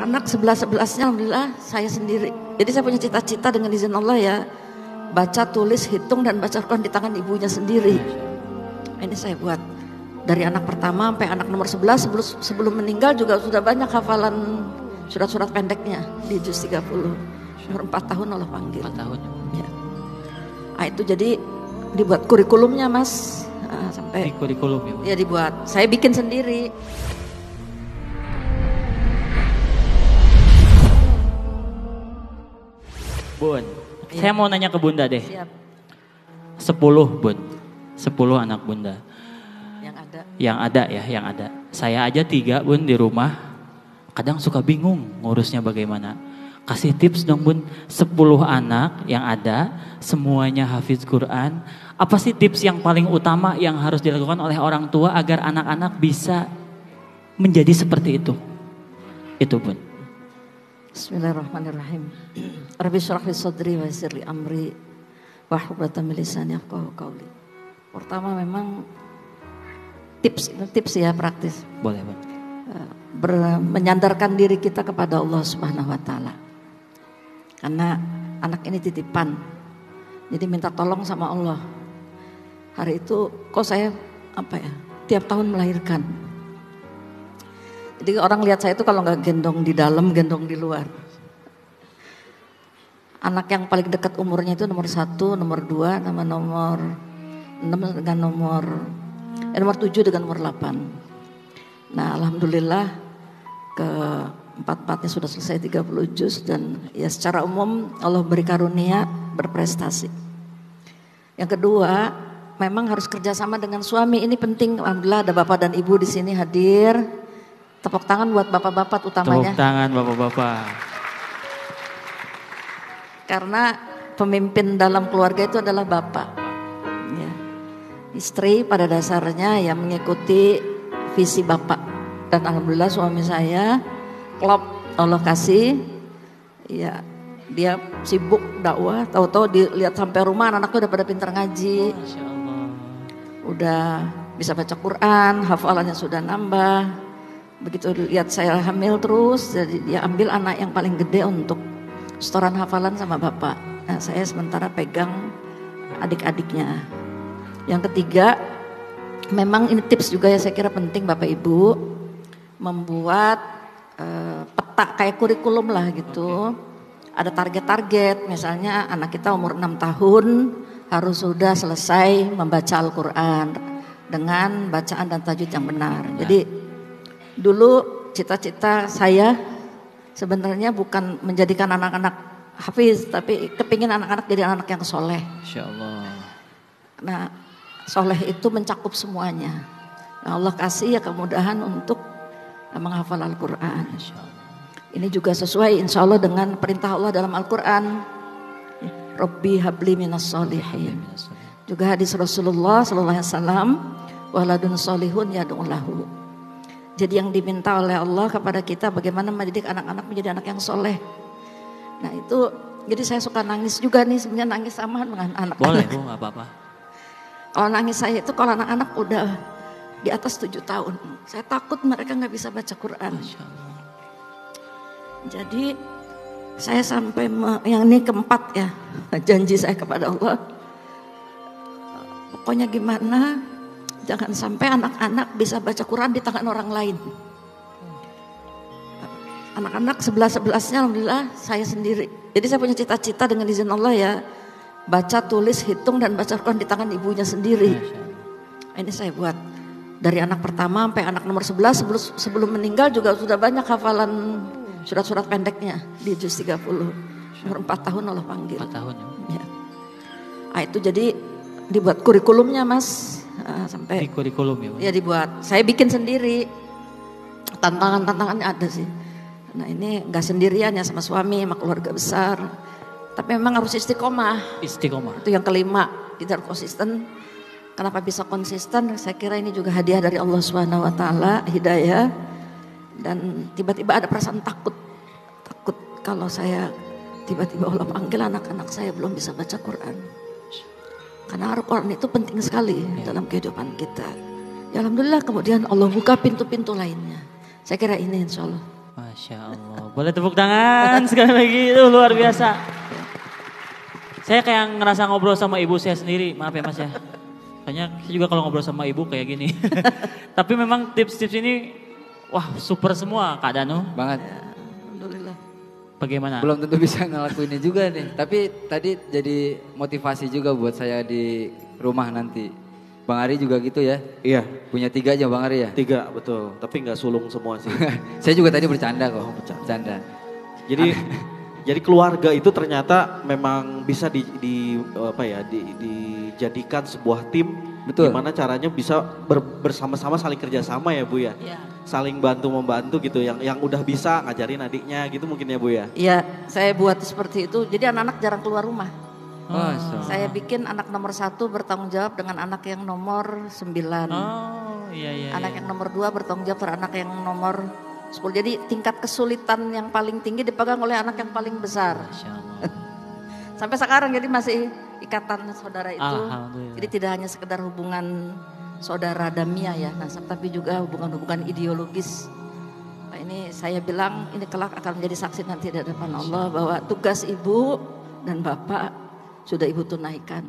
Anak-anak 11-11-nya alhamdulillah saya sendiri. Jadi saya punya cita-cita dengan izin Allah ya, baca, tulis, hitung dan baca Quran di tangan ibunya sendiri. Ini saya buat dari anak pertama sampai anak nomor 11 sebelum meninggal juga sudah banyak hafalan surat-surat pendeknya di juz 30. Umur 4 tahun Allah panggil. 4 tahun. Ya. Nah, itu jadi dibuat kurikulumnya Mas. Nah, sampai Di kurikulum ya, Bu? Ya dibuat. Saya bikin sendiri. Bun, Iya. saya mau nanya ke Bunda deh. Siap. 10 Bun, 10 anak Bunda. Yang ada. Saya aja 3 Bun di rumah. Kadang suka bingung ngurusnya bagaimana. Kasih tips dong Bun, 10 anak yang ada, semuanya hafiz Quran. Apa sih tips yang paling utama yang harus dilakukan oleh orang tua agar anak-anak bisa menjadi seperti itu? Itu Bun. Bismillahirrahmanirrahim. Rabbi syrah li sadri wa yassir li amri wahlul 'uqdatam min lisani yafqahu qawli. Pertama memang tips ya praktis. Boleh Bun. Menyandarkan diri kita kepada Allah Subhanahu wa taala. Karena anak ini titipan. Jadi minta tolong sama Allah. Hari itu kok saya tiap tahun melahirkan. Jadi orang lihat saya itu kalau nggak gendong di dalam, gendong di luar. Anak yang paling dekat umurnya itu nomor 1, nomor 2, nama nomor 6 dengan nomor 7 dengan nomor 8. Nah alhamdulillah ke-4-4-nya sudah selesai 30 juz dan ya secara umum Allah beri karunia berprestasi. Yang kedua, memang harus kerjasama dengan suami, ini penting. Alhamdulillah ada bapak dan ibu di sini hadir. Tepuk tangan buat bapak-bapak utamanya. Tepuk tangan bapak-bapak. Karena pemimpin dalam keluarga itu adalah bapak. Ya. Istri pada dasarnya yang mengikuti visi bapak. Dan alhamdulillah suami saya klop Allah kasih. Ya, dia sibuk dakwah. Tahu-tahu dilihat sampai rumah anak-anaknya udah pada pintar ngaji. Masya Allah. Udah bisa baca Quran, hafalannya sudah nambah. Begitu lihat saya hamil terus, jadi dia ambil anak yang paling gede untuk setoran hafalan sama bapak. Nah, saya sementara pegang adik-adiknya. Yang ketiga, memang ini tips juga ya saya kira penting Bapak Ibu, membuat peta kayak kurikulum lah gitu. Ada target-target, misalnya anak kita umur 6 tahun harus sudah selesai membaca Al-Quran dengan bacaan dan tajwid yang benar. Jadi dulu cita-cita saya sebenarnya bukan menjadikan anak-anak hafiz, tapi kepingin anak-anak jadi anak yang soleh. Insya Allah. Nah, soleh itu mencakup semuanya. Nah, Allah kasih ya kemudahan untuk menghafal Al-Quran. Ini juga sesuai insya Allah dengan perintah Allah dalam Al-Quran. Rabbi habli minas solihin. Juga hadis Rasulullah SAW, waladun solihun yad'u lahu. Jadi yang diminta oleh Allah kepada kita bagaimana mendidik anak-anak menjadi anak yang soleh. Nah itu, jadi saya suka nangis juga nih, sebenarnya nangis sama dengan anak-anak. Boleh Bu, gak apa-apa. Kalau nangis saya itu kalau anak-anak udah di atas 7 tahun, saya takut mereka gak bisa baca Quran. Jadi saya sampai yang ini keempat ya, janji saya kepada Allah. Pokoknya gimana, jangan sampai anak-anak bisa baca Quran di tangan orang lain. Anak-anak 11-11-nya alhamdulillah saya sendiri. Jadi saya punya cita-cita dengan izin Allah ya, baca, tulis, hitung dan baca Quran di tangan ibunya sendiri. Ini saya buat dari anak pertama sampai anak nomor 11 sebelum meninggal juga sudah banyak hafalan surat-surat pendeknya di juz 30. Umur 4 tahun Allah panggil. 4 tahun ya. Nah, itu jadi dibuat kurikulumnya Mas. Sampai di kurikulum ya Bu? Ya dibuat. Saya bikin sendiri. Tantangannya ada sih. Nah ini gak sendirian ya, sama suami, sama keluarga besar. Tapi memang harus istiqomah. Istiqomah. Itu yang kelima, kita harus konsisten. Kenapa bisa konsisten? Saya kira ini juga hadiah dari Allah Subhanahu wa taala, hidayah. Dan tiba-tiba ada perasaan takut. Takut kalau saya tiba-tiba Allah panggil anak-anak saya belum bisa baca Quran. Karena Al-Quran itu penting sekali dalam kehidupan kita. Ya alhamdulillah kemudian Allah buka pintu-pintu lainnya. Saya kira ini insya Allah. Masya Allah. Boleh tepuk tangan sekali lagi, itu luar biasa. Saya kayak ngerasa ngobrol sama ibu saya sendiri, maaf ya Mas ya. Kayaknya saya juga kalau ngobrol sama ibu kayak gini. Tapi memang tips-tips ini, wah super semua Kak Danu. Banget. Alhamdulillah. Bagaimana? Belum tentu bisa ngelakuinnya juga nih. Tapi tadi jadi motivasi juga buat saya di rumah nanti. Bang Ari juga gitu ya? Iya. Punya 3 aja Bang Ari ya? 3 betul, tapi nggak sulung semua sih. Saya juga tadi bercanda kok. Oh, bercanda. Bercanda. Jadi jadi keluarga itu ternyata memang bisa dijadikan sebuah tim. Betul. Gimana caranya bisa bersama-sama saling kerjasama ya Bu ya. Ya. Saling bantu-membantu gitu. Yang udah bisa ngajarin adiknya gitu mungkin ya Bu ya. Iya, saya buat seperti itu. Jadi anak-anak jarang keluar rumah. Saya Masya bikin anak nomor 1 bertanggung jawab dengan anak yang nomor 9. Oh iya. Anak yang nomor 2 bertanggung jawab pada anak yang nomor 10. Jadi tingkat kesulitan yang paling tinggi dipegang oleh anak yang paling besar. Masya Allah. Sampai sekarang jadi masih ikatan saudara itu. Alhamdulillah. Jadi tidak hanya sekedar hubungan saudara damia ya, tapi juga hubungan-hubungan ideologis. Nah, ini saya bilang ini kelak akan menjadi saksi nanti di hadapan Allah bahwa tugas ibu dan bapak sudah ibu tunaikan.